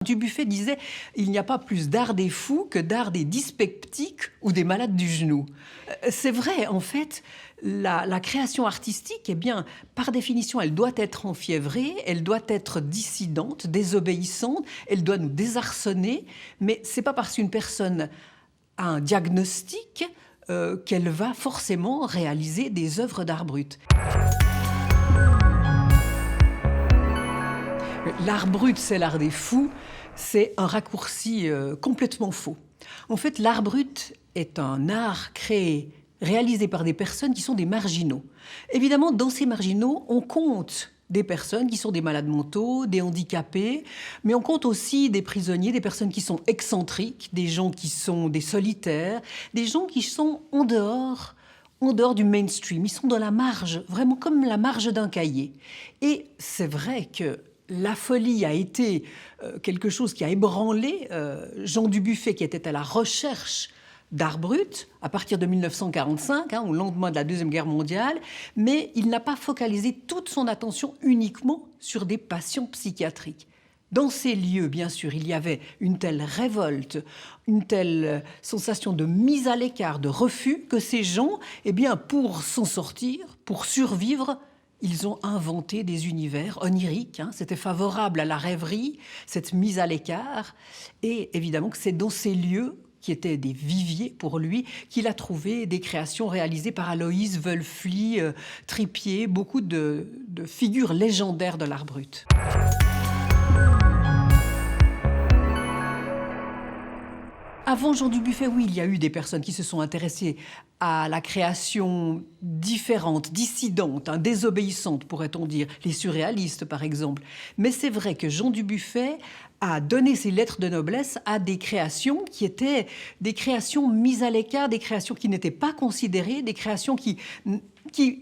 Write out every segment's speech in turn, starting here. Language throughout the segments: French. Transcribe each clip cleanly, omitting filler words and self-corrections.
Dubuffet disait « Il n'y a pas plus d'art des fous que d'art des dyspeptiques ou des malades du genou ». C'est vrai, en fait, la création artistique, eh bien, par définition, elle doit être enfiévrée, elle doit être dissidente, désobéissante, elle doit nous désarçonner, mais c'est pas parce qu'une personne a un diagnostic qu'elle va forcément réaliser des œuvres d'art brut. L'art brut, c'est l'art des fous, c'est un raccourci complètement faux. En fait, l'art brut est un art créé, réalisé par des personnes qui sont des marginaux. Évidemment, dans ces marginaux, on compte des personnes qui sont des malades mentaux, des handicapés, mais on compte aussi des prisonniers, des personnes qui sont excentriques, des gens qui sont des solitaires, des gens qui sont en dehors du mainstream. Ils sont dans la marge, vraiment comme la marge d'un cahier. Et c'est vrai que la folie a été quelque chose qui a ébranlé Jean Dubuffet, qui était à la recherche d'art brut à partir de 1945, au lendemain de la Deuxième Guerre mondiale, mais il n'a pas focalisé toute son attention uniquement sur des patients psychiatriques. Dans ces lieux, bien sûr, il y avait une telle révolte, une telle sensation de mise à l'écart, de refus, que ces gens, eh bien, pour s'en sortir, pour survivre, ils ont inventé des univers oniriques. C'était favorable à la rêverie, cette mise à l'écart. Et évidemment que c'est dans ces lieux, qui étaient des viviers pour lui, qu'il a trouvé des créations réalisées par Aloïse Wölfli, Tripier, beaucoup de figures légendaires de l'art brut. Avant Jean Dubuffet, oui, il y a eu des personnes qui se sont intéressées à la création différente, dissidente, désobéissante, pourrait-on dire, les surréalistes par exemple. Mais c'est vrai que Jean Dubuffet a donné ses lettres de noblesse à des créations qui étaient des créations mises à l'écart, des créations qui n'étaient pas considérées, des créations qui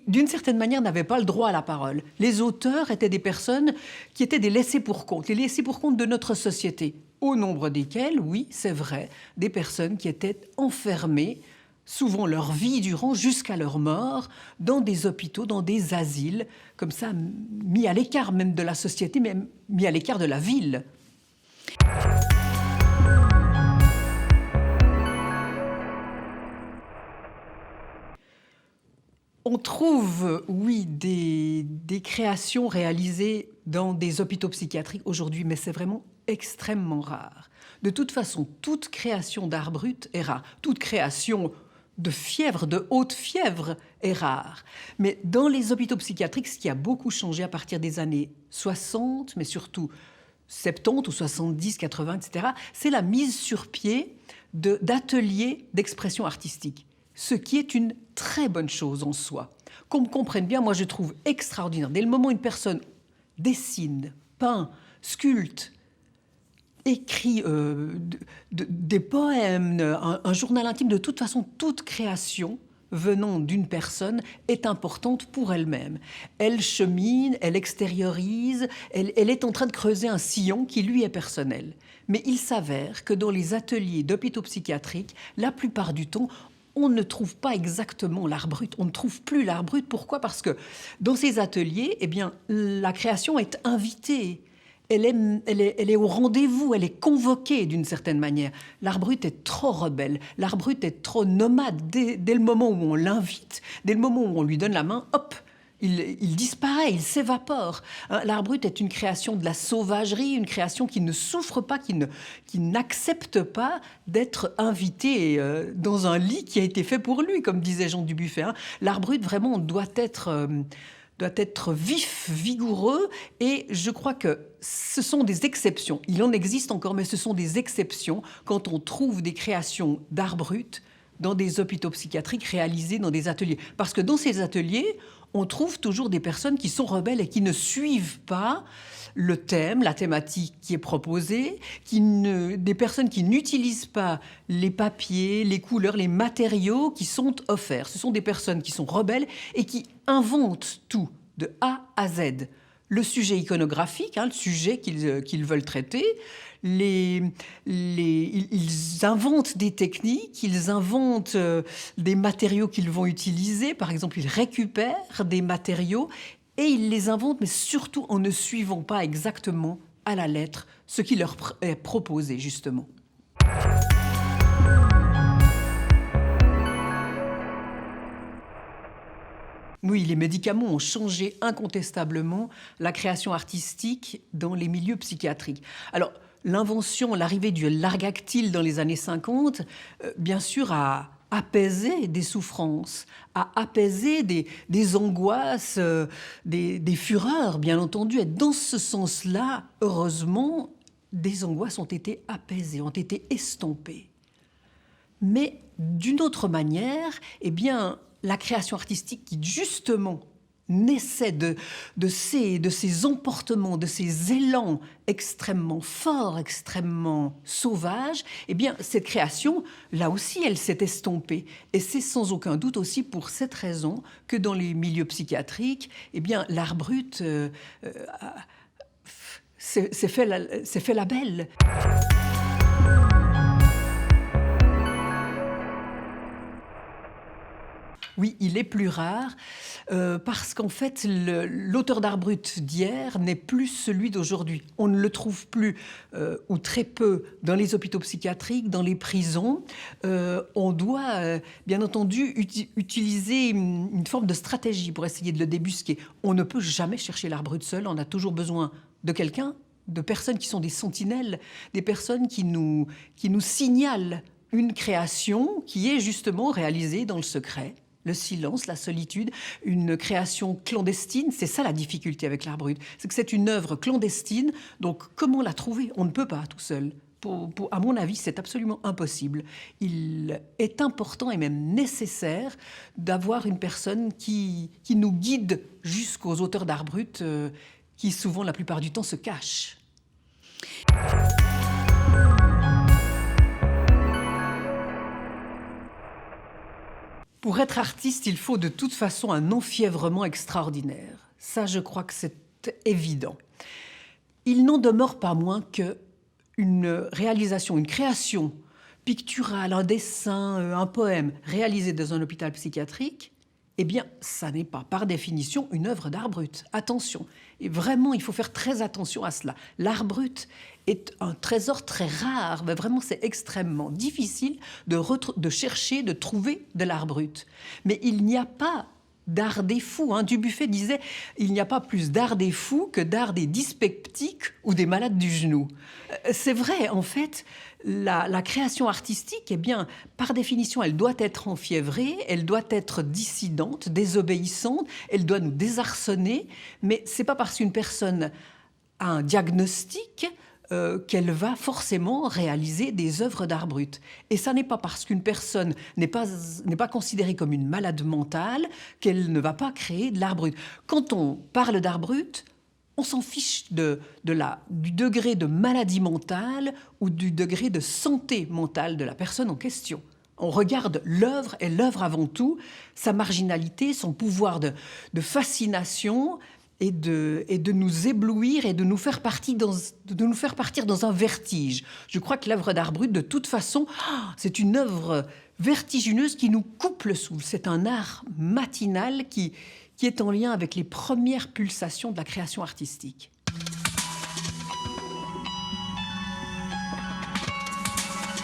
d'une certaine manière, n'avaient pas le droit à la parole. Les auteurs étaient des personnes qui étaient des laissés-pour-compte, les laissés-pour-compte de notre société, au nombre desquels, oui, c'est vrai, des personnes qui étaient enfermées, souvent leur vie durant, jusqu'à leur mort, dans des hôpitaux, dans des asiles, comme ça, mis à l'écart même de la société, même mis à l'écart de la ville. On trouve, oui, des créations réalisées dans des hôpitaux psychiatriques aujourd'hui, mais c'est vraiment extrêmement rare. De toute façon, toute création d'art brut est rare. Toute création de fièvre, de haute fièvre, est rare. Mais dans les hôpitaux psychiatriques, ce qui a beaucoup changé à partir des années 60, mais surtout 70 ou 70, 80, etc., c'est la mise sur pied d'ateliers d'expression artistique. Ce qui est une très bonne chose en soi. Qu'on me comprenne bien, moi je trouve extraordinaire. Dès le moment où une personne dessine, peint, sculpte, écrit des poèmes, un journal intime, de toute façon, toute création venant d'une personne est importante pour elle-même. Elle chemine, elle extériorise, elle est en train de creuser un sillon qui lui est personnel. Mais il s'avère que dans les ateliers d'hôpitaux psychiatriques, la plupart du temps, on ne trouve pas exactement l'art brut. On ne trouve plus l'art brut. Pourquoi ? Parce que dans ces ateliers, eh bien, la création est invitée. Elle est au rendez-vous, elle est convoquée d'une certaine manière. L'art brut est trop rebelle, l'art brut est trop nomade. Dès le moment où on l'invite, dès le moment où on lui donne la main, hop, il disparaît, il s'évapore. L'art brut est une création de la sauvagerie, une création qui ne souffre pas, qui n'accepte pas d'être invité dans un lit qui a été fait pour lui, comme disait Jean Dubuffet. L'art brut, vraiment, doit être vif, vigoureux, et je crois que ce sont des exceptions. Il en existe encore, mais ce sont des exceptions quand on trouve des créations d'art brut dans des hôpitaux psychiatriques réalisés dans des ateliers. Parce que dans ces ateliers, on trouve toujours des personnes qui sont rebelles et qui ne suivent pas le thème, la thématique qui est proposée, des personnes qui n'utilisent pas les papiers, les couleurs, les matériaux qui sont offerts. Ce sont des personnes qui sont rebelles et qui inventent tout, de A à Z. Le sujet iconographique, le sujet qu'ils veulent traiter, ils inventent des techniques, ils inventent des matériaux qu'ils vont utiliser. Par exemple, ils récupèrent des matériaux et ils les inventent, mais surtout en ne suivant pas exactement à la lettre ce qui leur est proposé, justement. Oui, les médicaments ont changé incontestablement la création artistique dans les milieux psychiatriques. Alors, l'invention, l'arrivée du Largactil dans les années 50, bien sûr, a apaisé des souffrances, a apaisé des angoisses, des fureurs, bien entendu. Et dans ce sens-là, heureusement, des angoisses ont été apaisées, ont été estompées. Mais d'une autre manière, eh bien, la création artistique qui, justement, naissait de ces emportements, de ces élans extrêmement forts, extrêmement sauvages, eh bien, cette création, là aussi, elle s'est estompée. Et c'est sans aucun doute aussi pour cette raison que dans les milieux psychiatriques, eh bien, l'art brut s'est fait la belle. Oui, il est plus rare parce qu'en fait, l'auteur d'art brut d'hier n'est plus celui d'aujourd'hui. On ne le trouve plus, ou très peu, dans les hôpitaux psychiatriques, dans les prisons. On doit, bien entendu, utiliser une forme de stratégie pour essayer de le débusquer. On ne peut jamais chercher l'art brut seul, on a toujours besoin de quelqu'un, de personnes qui sont des sentinelles, des personnes qui nous signalent une création qui est justement réalisée dans le secret. Le silence, la solitude, une création clandestine, c'est ça la difficulté avec l'art brut. C'est que c'est une œuvre clandestine, donc comment la trouver? On ne peut pas tout seul. À mon avis, c'est absolument impossible. Il est important et même nécessaire d'avoir une personne qui nous guide jusqu'aux auteurs d'art brut qui souvent, la plupart du temps, se cachent. Pour être artiste, il faut de toute façon un enfièvrement extraordinaire. Ça, je crois que c'est évident. Il n'en demeure pas moins qu'une réalisation, une création picturale, un dessin, un poème réalisé dans un hôpital psychiatrique, eh bien, ça n'est pas par définition une œuvre d'art brut. Attention. Et vraiment, il faut faire très attention à cela. L'art brut est un trésor très rare. Mais vraiment, c'est extrêmement difficile de chercher, de trouver de l'art brut. Mais il n'y a pas d'art des fous. Dubuffet disait « Il n'y a pas plus d'art des fous que d'art des dyspeptiques ou des malades du genou ». C'est vrai, en fait, la création artistique, eh bien, par définition, elle doit être enfiévrée, elle doit être dissidente, désobéissante, elle doit nous désarçonner, mais c'est pas parce qu'une personne a un diagnostic qu'elle va forcément réaliser des œuvres d'art brut. Et ça n'est pas parce qu'une personne n'est pas considérée comme une malade mentale qu'elle ne va pas créer de l'art brut. Quand on parle d'art brut, on s'en fiche du degré de maladie mentale ou du degré de santé mentale de la personne en question. On regarde l'œuvre, et l'œuvre avant tout, sa marginalité, son pouvoir de fascination et de nous éblouir et de nous faire partir dans un vertige. Je crois que l'œuvre d'art brut, de toute façon, c'est une œuvre vertigineuse qui nous coupe le souffle. C'est un art matinal qui est en lien avec les premières pulsations de la création artistique.